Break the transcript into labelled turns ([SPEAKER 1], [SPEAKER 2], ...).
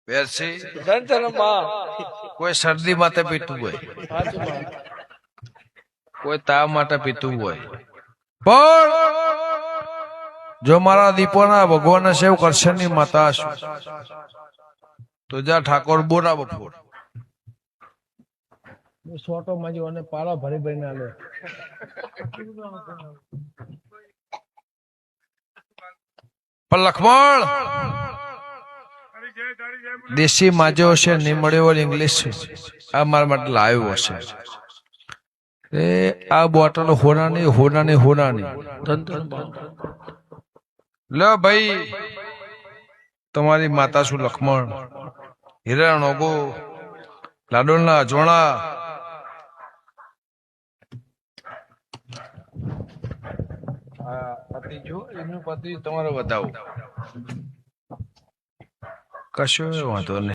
[SPEAKER 1] વેરસી
[SPEAKER 2] ધનધનમાં
[SPEAKER 1] કોઈ શરદી માટે પીતું હોય, કોઈ તાવ માટે પીતું હોય, પણ જો મારા દીપોના ભગવાન સેવ કરશે ની માતા છું તો જા ઠાકોર બોરા બફોર
[SPEAKER 2] સોટો માજી અને પાળા ભરી ભરી ના લે
[SPEAKER 1] પણ લખમણ દેશી માજો હશે નહીં મળ્યો હોય ઇંગ્લિશ આ મારા માટે લાવ્યો હશે એ આ બોટલ હોનાની લે ભાઈ તમારી માતા શું લખમણ હિરણ ઓગો લાડોલના અજવાણા પતિ જો એનું પતિ તમારે બતાવો કશું વાંધો નહીં.